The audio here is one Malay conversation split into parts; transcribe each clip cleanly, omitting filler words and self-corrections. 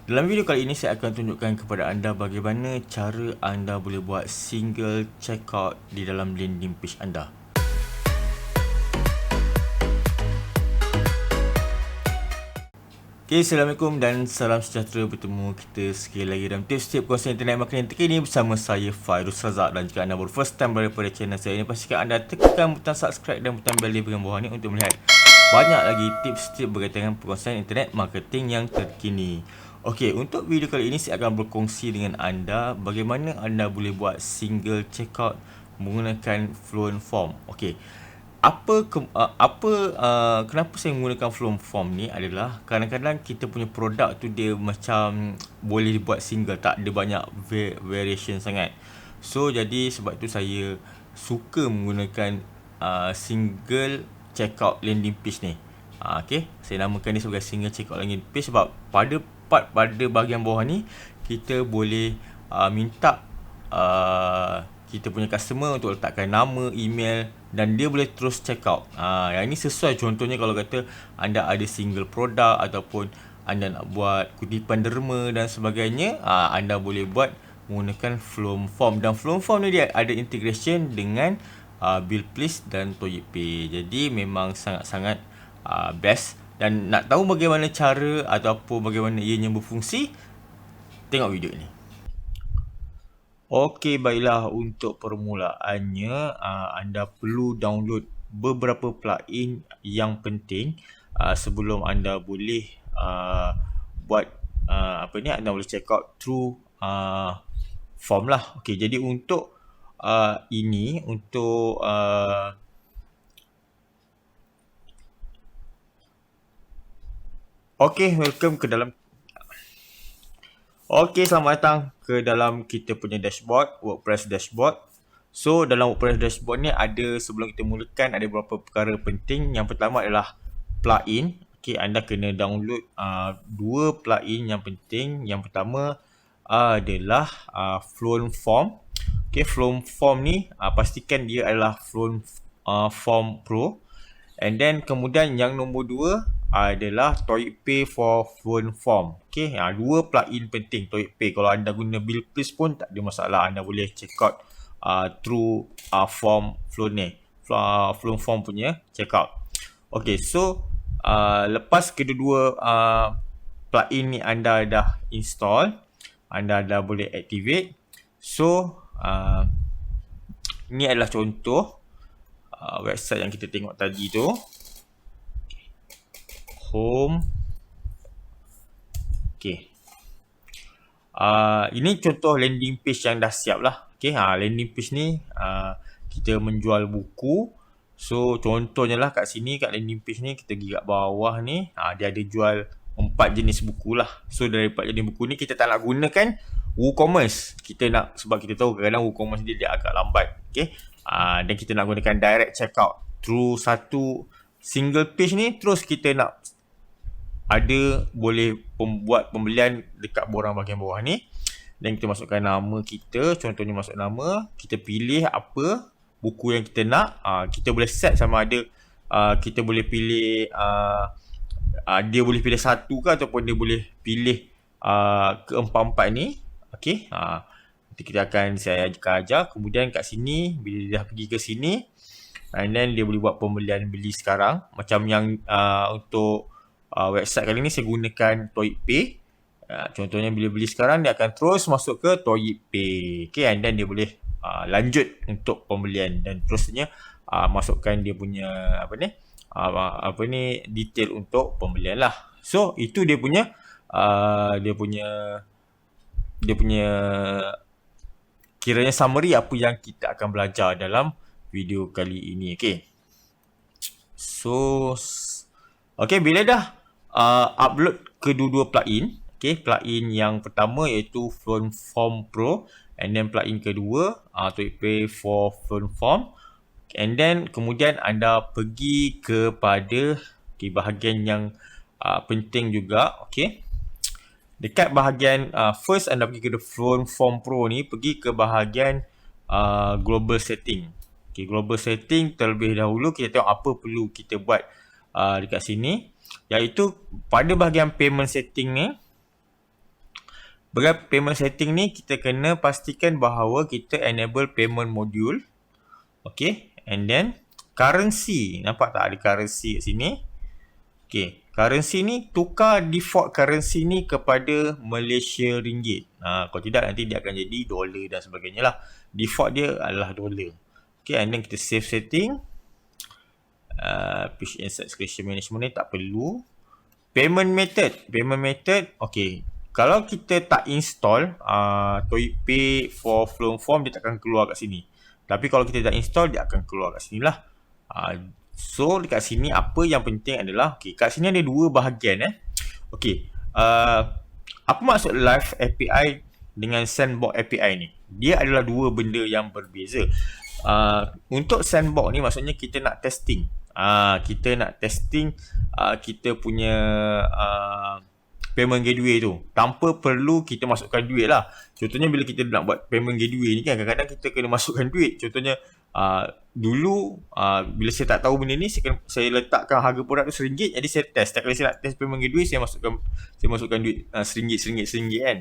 Dalam video kali ini saya akan tunjukkan kepada anda bagaimana cara anda boleh buat single checkout di dalam landing page anda. Okay, Assalamualaikum dan salam sejahtera, bertemu kita sekali lagi dalam tips-tips kuasa internet marketing terkini bersama saya Fairuz Razak. Dan jika anda baru first time berada pada channel saya ini, pastikan anda tekan butang subscribe dan butang bell di bahagian bawah ni untuk melihat banyak lagi tips-tips berkaitan dengan perkongsian internet marketing yang terkini. Okey, untuk video kali ini saya akan berkongsi dengan anda bagaimana anda boleh buat single checkout menggunakan Fluent Form. Okey. Kenapa saya menggunakan Fluent Form ni adalah kadang-kadang kita punya produk tu dia macam boleh dibuat single, tak ada banyak variation sangat. So jadi sebab tu saya suka menggunakan single checkout landing page ni. Okey, saya namakan ni sebagai single checkout landing page sebab pada bahagian bawah ni kita boleh minta kita punya customer untuk letakkan nama, email dan dia boleh terus check out. Yang ini sesuai, contohnya kalau kata anda ada single produk ataupun anda nak buat kutipan derma dan sebagainya, anda boleh buat menggunakan Fluent Form. Dan Fluent Form ni dia ada integration dengan Billplease dan ToyPay. Jadi memang sangat-sangat best. Dan nak tahu bagaimana cara ataupun bagaimana ianya berfungsi, tengok video ni. Okey, baiklah, untuk permulaannya anda perlu download beberapa plugin yang penting sebelum anda boleh buat anda boleh check out through form lah. Okey, jadi untuk welcome ke dalam. Okey, selamat datang ke dalam kita punya dashboard, WordPress dashboard. So, dalam WordPress dashboard ni ada, sebelum kita mulakan, ada beberapa perkara penting. Yang pertama adalah plugin. Okey, anda kena download dua plugin yang penting. Yang pertama adalah Fluent Form. Okey, Fluent Form ni pastikan dia adalah Fluent Form Pro. And then kemudian yang nombor dua adalah ToyPay for Fluent Form. Okey, dua plugin penting ToyPay. Kalau anda guna Billplease pun tak ada masalah, anda boleh check out through form Fluent Form punya check out. Okey, so lepas kedua plugin ni anda dah install, anda dah boleh activate. So ni adalah contoh website yang kita tengok tadi tu. Home. Okay. Ini contoh landing page yang dah siap lah. Okay, landing page ni kita menjual buku. So contohnya lah kat sini, kat landing page ni kita pergi kat bawah ni, dia ada jual 4 jenis buku lah. So dari 4 jenis buku ni kita tak nak gunakan WooCommerce. Kita nak, sebab kita tahu kadang-kadang WooCommerce dia agak lambat. Okay, dan kita nak gunakan direct checkout through satu single page ni. Terus kita nak boleh buat pembelian dekat borang bahagian bawah ni. Dan kita masukkan nama kita, contohnya masuk nama, kita pilih apa buku yang kita nak. Kita boleh set sama ada kita boleh pilih dia boleh pilih satu ke ataupun dia boleh pilih keempat-empat ni. Okey, nanti saya akan ajar. Kemudian kat sini, bila dia dah pergi ke sini, and then dia boleh buat pembelian beli sekarang. Macam yang untuk website kali ni saya gunakan ToyPay. Contohnya bila beli sekarang, dia akan terus masuk ke ToyPay. Okay, and then dia boleh lanjut untuk pembelian dan terusnya masukkan dia punya detail untuk pembelian lah. So itu dia punya kiranya summary apa yang kita akan belajar dalam video kali ini. Okay, so bila dah upload kedua-dua plugin, plugin yang pertama iaitu Fluent Form Pro, and then plugin kedua ToyPay for Fluent Form, and then kemudian anda pergi kepada bahagian yang penting juga. Dekat bahagian first anda pergi ke Fluent Form Pro ni, pergi ke bahagian global setting. Global setting terlebih dahulu kita tengok apa perlu kita buat dekat sini, iaitu pada bahagian payment setting ni Sebagai payment setting ni, kita kena pastikan bahawa kita enable payment module. Okay. And then currency. Nampak tak ada currency kat sini? Okay. Currency ni tukar default currency ni kepada Malaysia Ringgit. Kalau tidak nanti dia akan jadi dolar dan sebagainya lah. Default dia adalah dolar. Okay. And then kita save setting. Push inside subscription management ni tak perlu. Payment method. Okay. Kalau kita tak install TOEIC Pay for Flow Form, dia takkan keluar kat sini. Tapi kalau kita dah install, dia akan keluar kat sini lah. So dekat sini apa yang penting adalah, okay, kat sini ada dua bahagian. Okay. Apa maksud Live API dengan Sandbox API ni? Dia adalah dua benda yang berbeza. Untuk Sandbox ni maksudnya kita nak testing. Kita nak testing kita punya payment gateway tu tanpa perlu kita masukkan duit lah. Contohnya bila kita nak buat payment gateway ni kan, kadang-kadang kita kena masukkan duit. Contohnya dulu bila saya tak tahu benda ni, saya letakkan harga produk tu RM1, jadi saya test. Setiap kali saya nak test payment gateway, saya masukkan duit RM1 kan.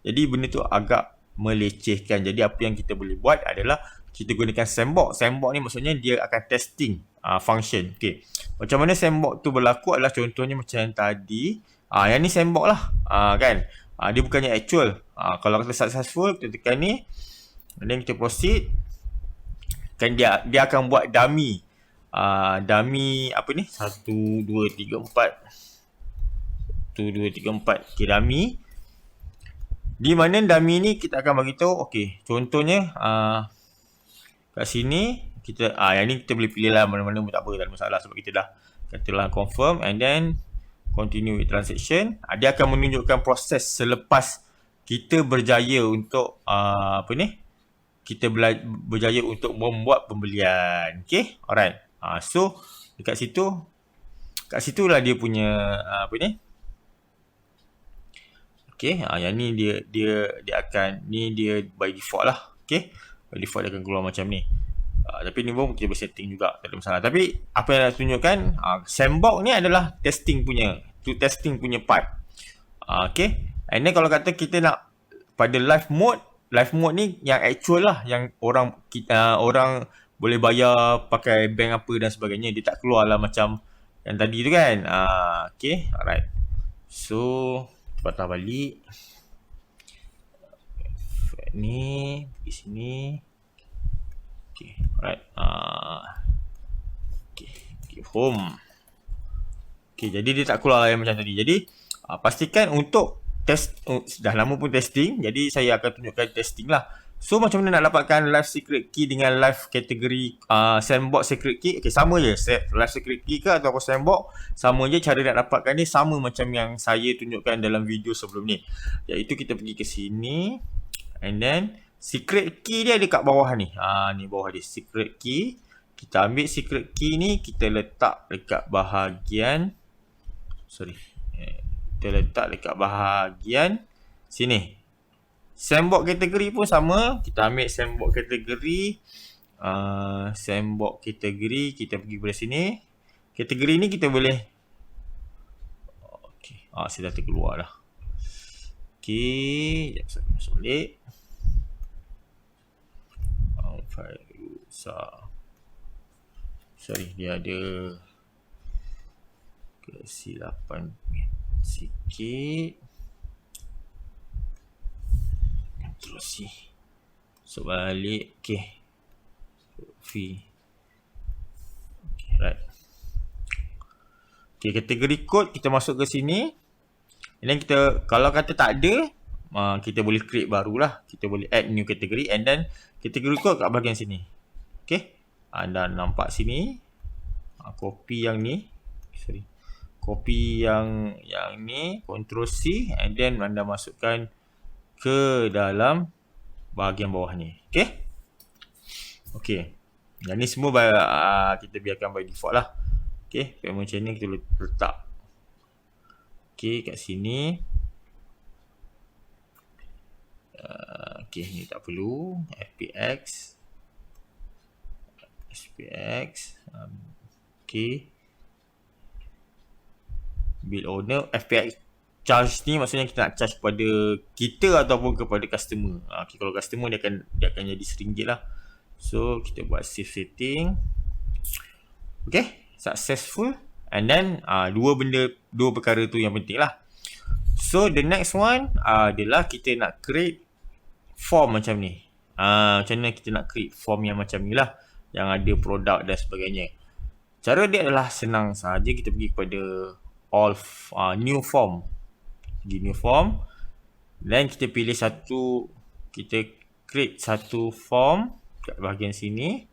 Jadi benda tu agak melecehkan. Jadi apa yang kita boleh buat adalah kita gunakan Sandbox. Sandbox ni maksudnya dia akan testing function. Okay. Macam mana Sandbox tu berlaku adalah contohnya macam yang tadi. Yang ni Sandbox lah. Kan. Dia bukannya actual. Kalau kita successful, kita tekan ni. Dan kita proceed. Kan dia akan buat dummy. Dummy apa ni? 1, 2, 3, 4. 1, 2, 3, 4. Okay, dummy. Di mana dummy ni kita akan beritahu. Okay. Contohnya. Kat sini kita yang ni kita boleh pilih lah mana-mana pun tak apa, tak ada masalah sebab kita dah katalah confirm and then continue with transaction. Dia akan menunjukkan proses selepas kita berjaya untuk kita berjaya untuk membuat pembelian. Okay, alright. So dekat situ, kat situlah dia punya Okay, yang ni dia akan ni dia by default lah. Okay. By default dia akan keluar macam ni. Tapi ni pun kita boleh setting juga, tak ada masalah. Tapi apa yang nak tunjukkan, Sandbox ni adalah testing punya part. Okay. And then kalau kata kita nak pada live mode ni yang actual lah, yang orang boleh bayar pakai bank apa dan sebagainya, dia tak keluar lah macam yang tadi tu kan. Okay, alright. So patah balik ni di sini. Okay, alright. Okay, home. Okay, jadi dia tak keluar yang macam tadi. Jadi pastikan untuk test, dah lama pun testing, jadi saya akan tunjukkan testing lah. So macam mana nak dapatkan live secret key dengan live kategori Sandbox secret key? Okay, sama je live secret key ke ataupun Sandbox, sama je. Cara nak dapatkan ni sama macam yang saya tunjukkan dalam video sebelum ni, iaitu kita pergi ke sini and then secret key dia ada kat bawah ni. Ni bawah dia secret key. Kita ambil secret key ni, kita letak dekat bahagian sini. Sandbox kategori pun sama. Kita ambil Sandbox kategori. Sandbox kategori, kita pergi pada sini. Kategori ni kita boleh saya dah terkeluar dah. Okay, sekejap masuk balik. Dia ada kesilapan sikit. Terus balik. Okay, fee. Okay, right. Okay, kategori code kita masuk ke sini. And then kita, kalau kata tak ada, kita boleh create barulah. Kita boleh add new category and then kategori code kat bahagian sini. Okay, anda nampak sini. Copy yang ni. Copy yang ni, Ctrl C and then anda masukkan ke dalam bahagian bawah ni. Okay. Okay. Yang ni semua kita biarkan by default lah. Okay. Payment channel kita letak. Okay. Kat sini. Okay. Ni tak perlu. SPX. Okay. Bill owner. FPX charge ni maksudnya kita nak charge kepada kita ataupun kepada customer. Okay, kalau customer dia akan jadi RM1 lah. So kita buat save setting. Okay, successful. And then dua perkara tu yang penting lah. So the next one adalah kita nak create form macam ni. Macam mana kita nak create form yang macam ni lah, yang ada produk dan sebagainya. Cara dia adalah senang saja. Kita pergi kepada new form. Pergi new form. Dan kita pilih kita create satu form kat bahagian sini.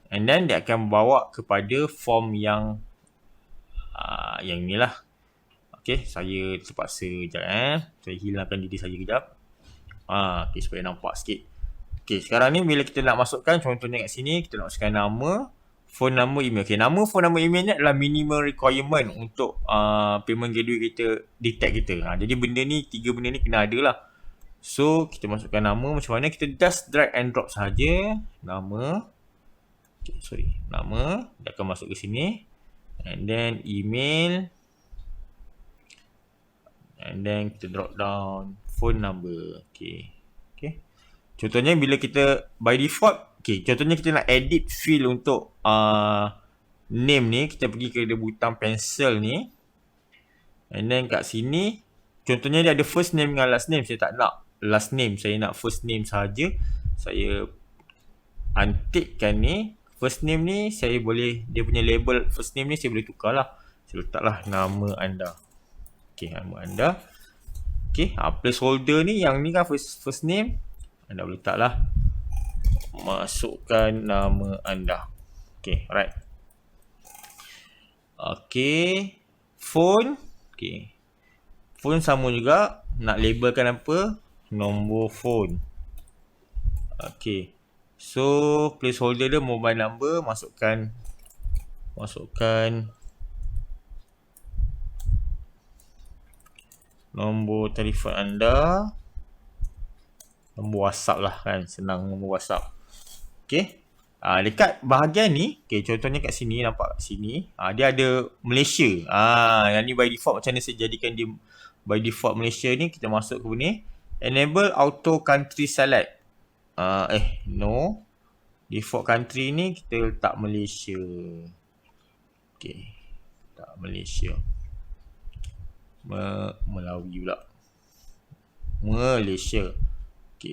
And then dia akan bawa kepada form yang ni lah. Okay, saya terpaksa sekejap. Saya hilangkan diri saya kejap. Okay, supaya nampak sikit. Okay, sekarang ni bila kita nak masukkan, contohnya kat sini, kita nak masukkan nama, phone number, email. Okay, nama, phone number, email ni adalah minimum requirement untuk payment gateway kita detect kita. Jadi benda ni, 3 benda ni kena ada lah. So, kita masukkan nama macam mana? Kita just drag and drop saja nama. Okay, nama. Dia akan masuk ke sini. And then email. And then kita drop down phone number. Okay. Contohnya bila kita by default, contohnya kita nak edit field untuk name ni, kita pergi ke butang pencil ni. And then kat sini, contohnya dia ada first name dengan last name. Saya tak nak last name, saya nak first name saja. Saya antikkan ni. First name ni saya boleh, dia punya label first name ni saya boleh tukar lah. Saya letaklah nama anda. Nama anda. Placeholder ni, yang ni kan first name. Anda boleh letak lah. Masukkan nama anda. Alright. Phone. Phone sama juga. Nak labelkan apa? Nombor phone. So, placeholder dia mobile number. Masukkan nombor telefon anda. Nombor WhatsApp lah kan. Senang nombor WhatsApp. Dekat bahagian ni, contohnya kat sini, nampak kat sini, dia ada Malaysia. Yang ni by default, macam mana saya jadikan dia by default Malaysia ni, kita masuk ke ni. Enable auto country select. No. Default country ni kita letak Malaysia. Tak Malaysia. Melawi pula. Malaysia.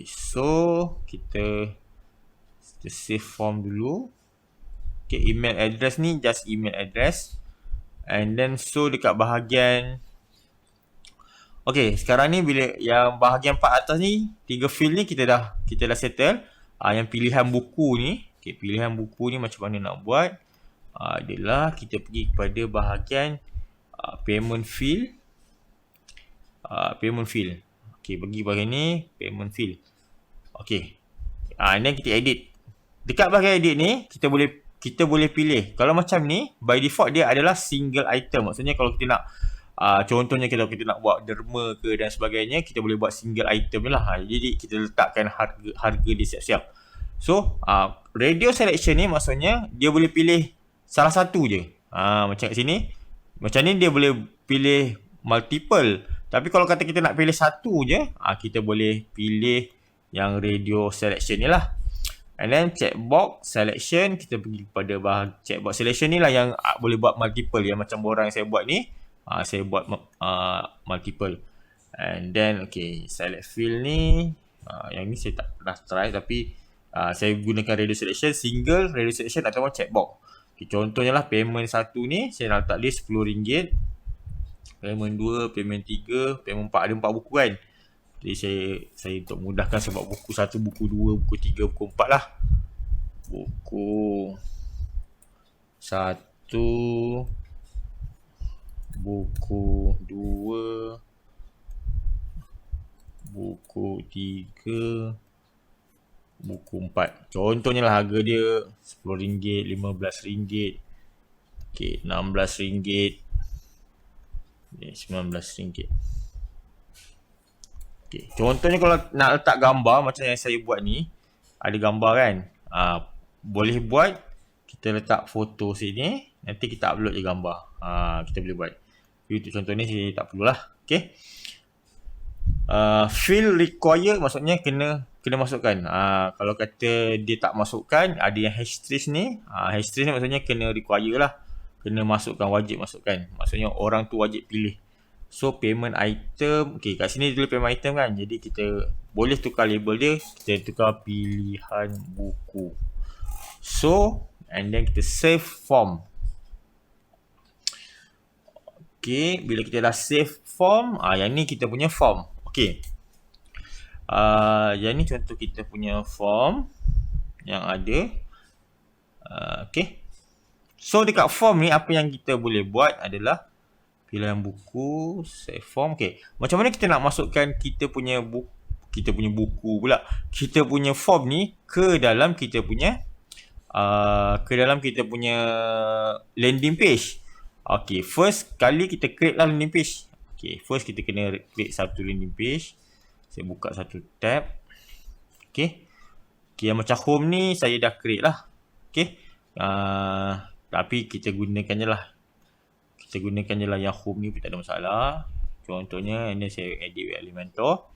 So kita save form dulu. Email address ni just email address. And then so dekat bahagian sekarang ni bila yang bahagian part atas ni, 3 field ni kita dah settle. Yang pilihan buku ni, pilihan buku ni macam mana nak buat? Adalah kita pergi kepada bahagian payment field. Payment field. Pergi bahagian ni, payment field. Then kita edit. Dekat bahagian edit ni, kita boleh pilih. Kalau macam ni, by default dia adalah single item. Maksudnya kalau kita nak contohnya kalau kita nak buat derma ke dan sebagainya, kita boleh buat single item lah. Jadi kita letakkan harga dia siap-siap. So radio selection ni maksudnya dia boleh pilih salah satu je. Macam kat sini, macam ni dia boleh pilih multiple. Tapi kalau kata kita nak pilih satu je, kita boleh pilih yang radio selection ni lah. And then checkbox selection, kita pergi kepada checkbox selection ni lah yang boleh buat multiple. Yang macam borang yang saya buat ni, saya buat multiple. And then select field ni, yang ni saya tak pernah try, tapi saya gunakan radio selection, single radio selection ataupun checkbox. Contohnya lah payment 1 ni saya nak letak dia RM10. Payment 2, payment 3, payment 4, ada 4 buku kan. Jadi saya untuk mudahkan sebab buku 1, buku 2, buku 3, buku 4 lah. Buku 1, buku 2, buku 3, buku 4. Contohnya lah harga dia RM10, RM15, RM16, RM19. Contohnya kalau nak letak gambar macam yang saya buat ni, ada gambar kan, boleh buat. Kita letak foto sini, nanti kita upload je gambar. Kita boleh buat. Untuk contoh ni saya tak perlulah. Okay. Field require maksudnya kena masukkan. Kalau kata dia tak masukkan, ada yang hashtag ni. Hashtag ni maksudnya kena require lah. Kena masukkan, wajib masukkan. Maksudnya orang tu wajib pilih. So payment item, okay, kat sini dulu payment item kan. Jadi kita boleh tukar label dia, kita tukar pilihan buku. So, and then kita save form. Okay, bila kita dah save form, yang ni kita punya form. Okay. Yang ni contoh kita punya form yang ada. Okay. So dekat form ni apa yang kita boleh buat adalah pilihan buku, save form. Okay. Macam mana kita nak masukkan kita punya buku pula. Kita punya form ni ke dalam kita punya landing page. Okay, first kali kita create lah landing page. Okay, first kita kena create satu landing page. Saya buka satu tab. Okay. Okay, yang macam home ni saya dah create lah. Okay. Tapi kita gunakan je lah. Yang home ni pun tak ada masalah. Contohnya, ini saya edit with Elementor.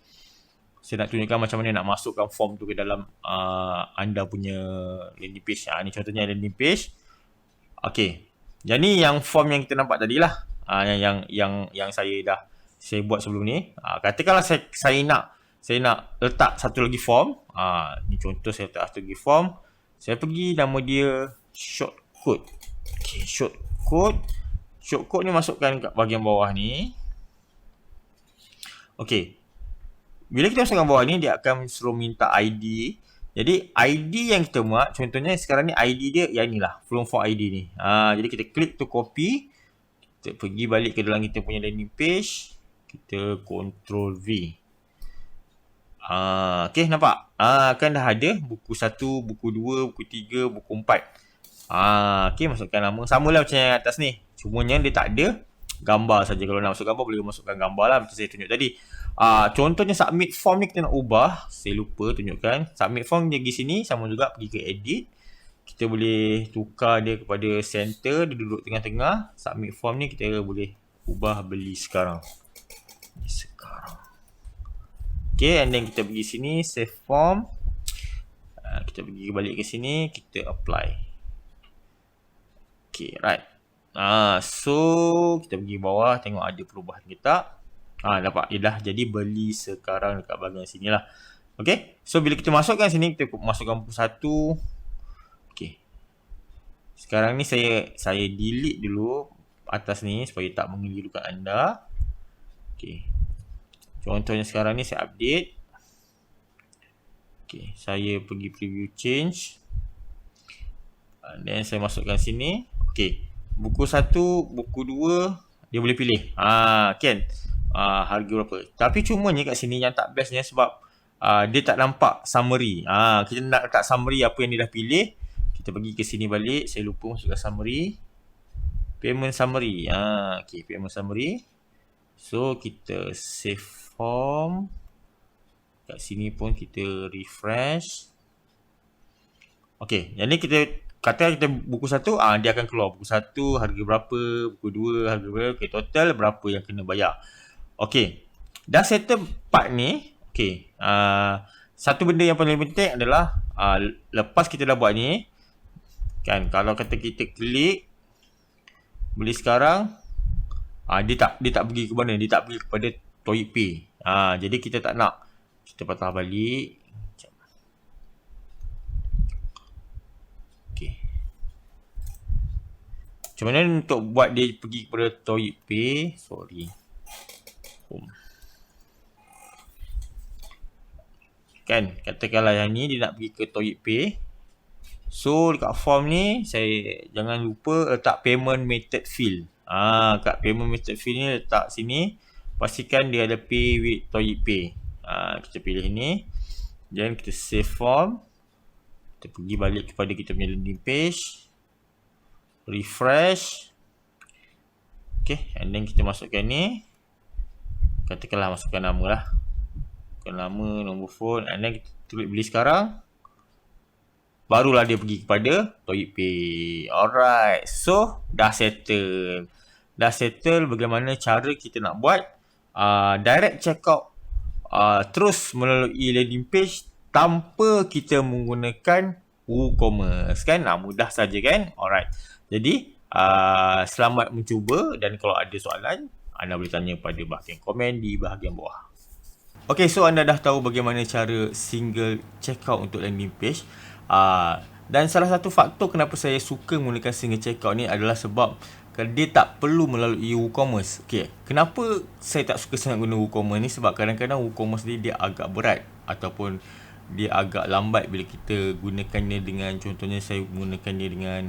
Saya nak tunjukkan macam mana nak masukkan form tu ke dalam anda punya landing page. Ni contohnya landing page. Okay. Jadi yang form yang kita nampak tadi lah. Yang saya buat sebelum ni. Katakanlah saya nak letak satu lagi form. Ni contoh saya letak satu lagi form. Saya pergi nama dia shortcode. Okay, shortcode. Shortcode ni masukkan kat bahagian bawah ni. Okay. Bila kita masukkan bawah ni, dia akan suruh minta ID. Jadi ID yang kita buat, contohnya sekarang ni ID dia yang ni lah, from for ID ni. Jadi kita klik tu copy, kita pergi balik ke dalam kita punya landing page, kita Ctrl V. Okay, nampak? Kan dah ada buku 1, buku 2, buku 3, buku 4. Okay, masukkan nama. Sama lah macam yang atas ni. Cumanya dia tak ada gambar saja. Kalau nak masuk gambar, boleh masukkan gambar lah macam saya tunjuk tadi. Contohnya submit form ni kita nak ubah. Saya lupa tunjukkan. Submit form dia pergi sini. Sama juga pergi ke edit. Kita boleh tukar dia kepada center. Dia duduk tengah-tengah. Submit form ni kita boleh ubah beli sekarang. Okay, and then kita pergi sini. Save form. Kita pergi balik ke sini. Kita apply. Okay, right. So kita pergi bawah. Tengok ada perubahan ke tak. Dapat dia dah jadi beli sekarang dekat bahagian sini lah. Okay. So bila kita masukkan sini, kita masukkan buku 1. Okay. Sekarang ni saya delete dulu atas ni supaya tak mengelirukan anda. Okay. Contohnya sekarang ni saya update. Okay. Saya pergi preview change. Dan saya masukkan sini. Okay. Buku 1, buku 2 dia boleh pilih. Kan? Harga berapa. Tapi cumanya kat sini yang tak bestnya sebab dia tak nampak summary. Kita nak letak summary apa yang dia dah pilih. Kita pergi ke sini balik. Saya lupa masukkan summary. Payment summary. Okay, payment summary. So kita save form. Kat sini pun kita refresh. Okay, yang ni kita kata kita buku 1, dia akan keluar buku 1 harga berapa, buku 2 harga berapa, okay, total berapa yang kena bayar. Okay, dah settle part ni. Okay, satu benda yang paling penting adalah lepas kita dah buat ni kan, kalau kata kita klik beli sekarang, dia tak pergi ke mana, dia tak pergi kepada ToyPay. Jadi kita tak nak, kita patah balik. Macam mana untuk buat dia pergi kepada ToyPay? Sorry. Kan, katakanlah yang ni dia nak pergi ke ToyPay. So, dekat form ni, saya jangan lupa letak payment method field. Kat payment method field ni letak sini. Pastikan dia ada pay with ToyPay. Kita pilih ni. Dan kita save form. Kita pergi balik kepada kita punya landing page. Refresh. Okay, and then kita masukkan ni. Katakanlah masukkan nama lah. Masukkan nama, nombor phone, and then kita klik beli sekarang. Barulah dia pergi kepada ToyPay. Alright, so dah settle. Dah settle bagaimana cara kita nak buat direct checkout terus melalui landing page tanpa kita menggunakan WooCommerce kan. Mudah saja kan. Alright. Jadi selamat mencuba, dan kalau ada soalan anda boleh tanya pada bahagian komen di bahagian bawah. Okay, so anda dah tahu bagaimana cara single checkout untuk landing page. Dan salah satu faktor kenapa saya suka menggunakan single checkout ni adalah sebab dia tak perlu melalui WooCommerce. Okay, kenapa saya tak suka sangat guna WooCommerce ni? Sebab kadang-kadang WooCommerce ni dia agak berat ataupun dia agak lambat bila kita gunakannya dengan, contohnya saya gunakannya dengan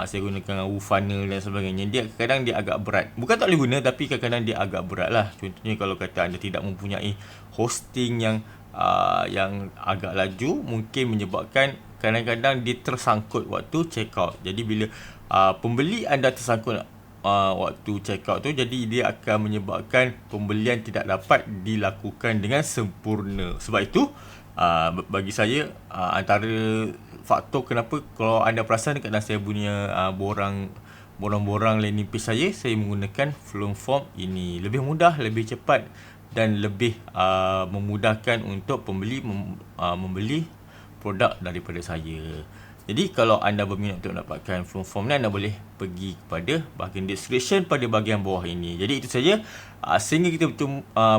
saya gunakan WooFunnel dan sebagainya. Dia kadang dia agak berat. Bukan tak boleh guna, tapi kadang-kadang dia agak berat lah. Contohnya kalau kata anda tidak mempunyai hosting yang agak laju, mungkin menyebabkan kadang-kadang dia tersangkut waktu check out. Jadi bila pembeli anda tersangkut waktu check out tu, jadi dia akan menyebabkan pembelian tidak dapat dilakukan dengan sempurna. Sebab itu bagi saya antara faktor kenapa, kalau anda perasan dekat dalam saya punya borang-borang landing page saya menggunakan flow form ini. Lebih mudah, lebih cepat dan lebih memudahkan untuk pembeli membeli produk daripada saya. Jadi kalau anda berminat untuk mendapatkan form ni, anda boleh pergi kepada bahagian description pada bahagian bawah ini. Jadi itu saja. Sehingga kita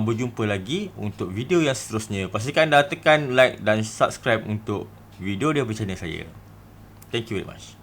berjumpa lagi untuk video yang seterusnya. Pastikan anda tekan like dan subscribe untuk video daripada channel saya. Thank you very much.